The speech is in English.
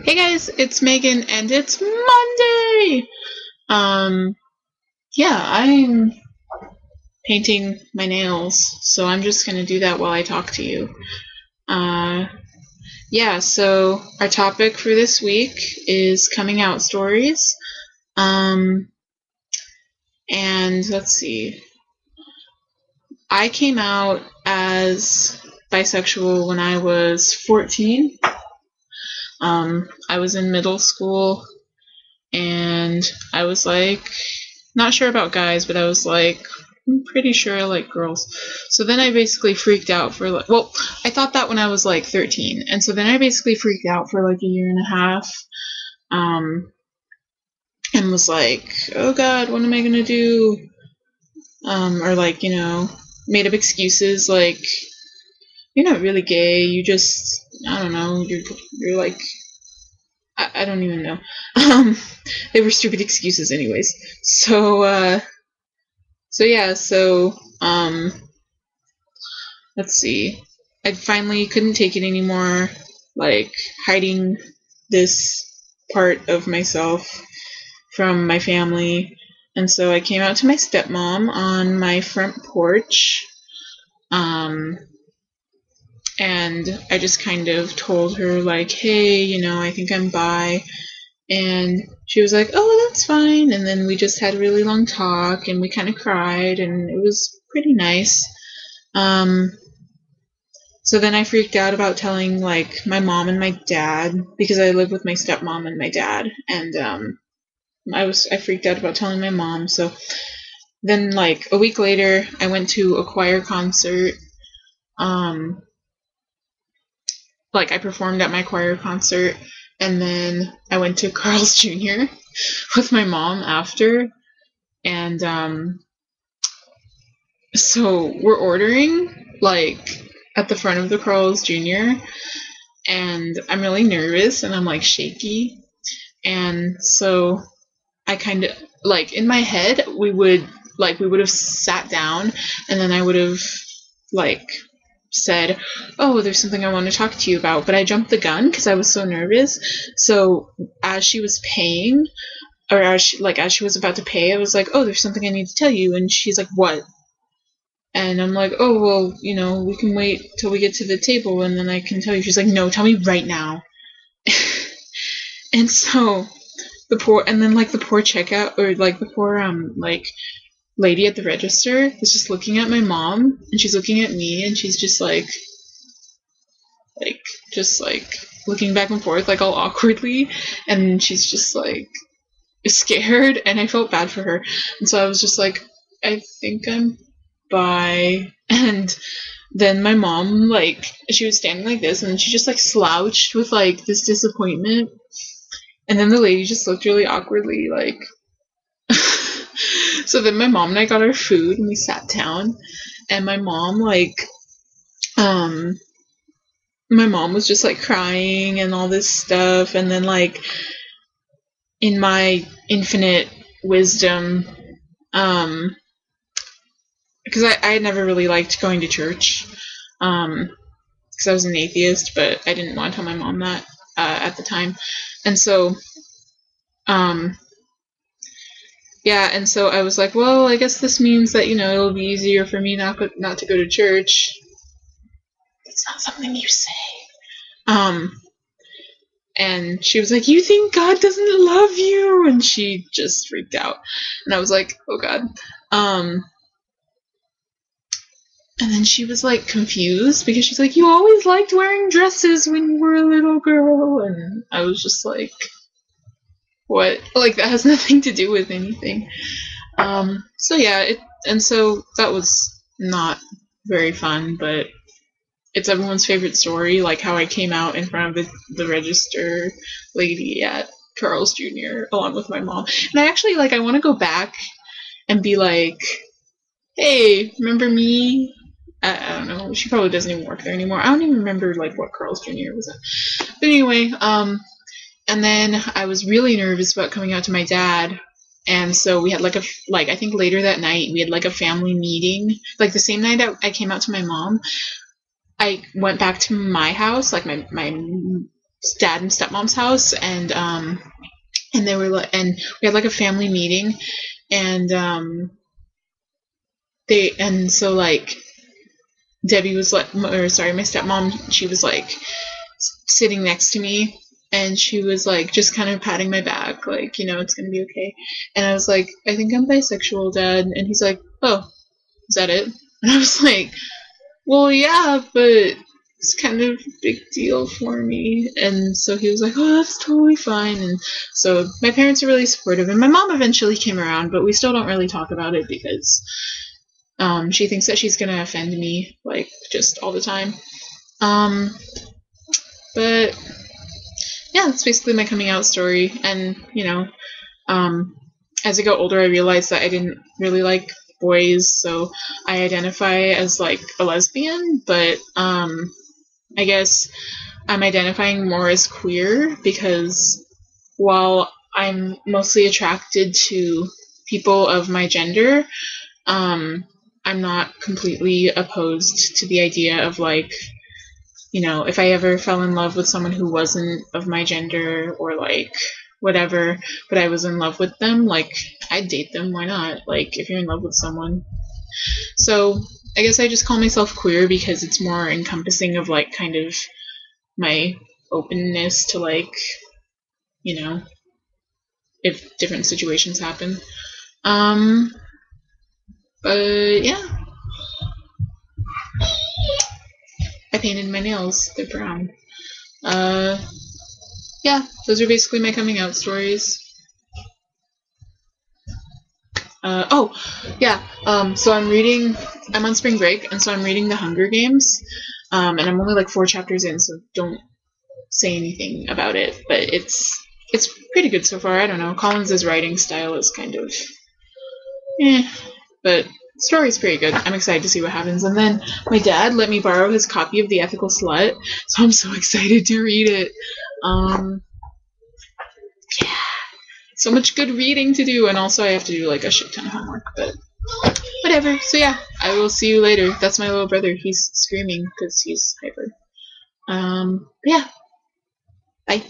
Hey guys, it's Megan and it's Monday! Yeah, I'm painting my nails, so I'm just gonna do that while I talk to you. Uh, yeah, so our topic for this week is coming out stories. Um, and let's see. I came out as bisexual when I was 14. I was in middle school and I was like, not sure about guys, but I was like, I'm pretty sure I like girls. So then I basically freaked out for like, well, I thought that when I was like 13. And so then I basically freaked out for like a year and a half. Um, and was like, oh God, what am I gonna do? Or like, made up excuses like, you're not really gay, you just, I don't know, you're like, I don't even know. Um, they were stupid excuses anyways. So let's see. I finally couldn't take it anymore, like hiding this part of myself from my family. And so I came out to my stepmom on my front porch. Um, and I just kind of told her, like, hey, I think I'm bi. And she was like, oh, that's fine. And then we just had a really long talk and we kind of cried and it was pretty nice. Um, so then I freaked out about telling like my mom and my dad because I live with my stepmom and my dad. And I freaked out about telling my mom. So then like a week later I went to a choir concert. Um, like I performed at my choir concert and then I went to Carl's Jr. with my mom after. And so we're ordering like at the front of the Carl's Jr. and I'm really nervous and I'm like shaky. And so I kind of like in my head we would have sat down and then I would have like said, oh, there's something I want to talk to you about, but I jumped the gun because I was so nervous. So as she was paying, or as she was about to pay, I was like, oh, there's something I need to tell you. And she's like, what? And I'm like, oh, well, we can wait till we get to the table and then I can tell you. She's like, no, tell me right now. And so the poor checkout, or like the poor like lady at the register was just looking at my mom and she's looking at me and she's just like just like looking back and forth like all awkwardly, and she's just like scared, and I felt bad for her. And so I was just like, I think I'm bi. And then my mom, like, she was standing like this and she just like slouched with like this disappointment. And then the lady just looked really awkwardly like so then my mom and I got our food and we sat down, and um my mom was just like crying and all this stuff. And then like in my infinite wisdom, because I had never really liked going to church, because I was an atheist, but I didn't want to tell my mom that at the time. And so yeah, and so I was like, well, I guess this means that it'll be easier for me not to go to church. That's not something you say. Um, and she was like, you think God doesn't love you? And she just freaked out. And I was like, oh God. And then she was like confused because she's like, you always liked wearing dresses when you were a little girl. And I was just like, what? Like, that has nothing to do with anything. So yeah, and so that was not very fun, but it's everyone's favorite story, like how I came out in front of the register lady at Carl's Jr. along with my mom. And I actually, like, I want to go back and be like, hey, remember me? I don't know. She probably doesn't even work there anymore. I don't even remember, like, what Carl's Jr. was at. But anyway, and then I was really nervous about coming out to my dad. And so we had I think later that night, we had like a family meeting. Like the same night I came out to my mom, I went back to my house, like my dad and stepmom's house, and they were like, and we had like a family meeting, and so like Debbie was like, or sorry, my stepmom, she was like sitting next to me, and she was like just kind of patting my back, like, you know, it's gonna be okay. And I was like, I think I'm bisexual, Dad. And he's like, oh, is that it? And I was like, well, yeah, but it's kind of a big deal for me. And so he was like, oh, that's totally fine. And so my parents are really supportive, and my mom eventually came around, but we still don't really talk about it because she thinks that she's gonna offend me, like, just all the time. But yeah, that's basically my coming out story. And, you know, as I got older, I realized that I didn't really like boys, so I identify as like a lesbian, but I guess I'm identifying more as queer because while I'm mostly attracted to people of my gender, I'm not completely opposed to the idea of, like, you know, if I ever fell in love with someone who wasn't of my gender or like whatever, but I was in love with them, like, I'd date them. Why not? Like, if you're in love with someone. So I guess I just call myself queer because it's more encompassing of like kind of my openness to, like, you know, if different situations happen. But yeah, I painted my nails. They're brown. Yeah, those are basically my coming out stories. Oh, yeah. So I'm on spring break, and so I'm reading The Hunger Games. And I'm only like 4 chapters in, so don't say anything about it. But it's pretty good so far. I don't know. Collins' writing style is kind of but the story's pretty good. I'm excited to see what happens. And then my dad let me borrow his copy of The Ethical Slut, so I'm so excited to read it. Yeah, so much good reading to do, and also I have to do like a shit ton of homework, but whatever. So yeah, I will see you later. That's my little brother. He's screaming because he's hyper. Yeah. Bye.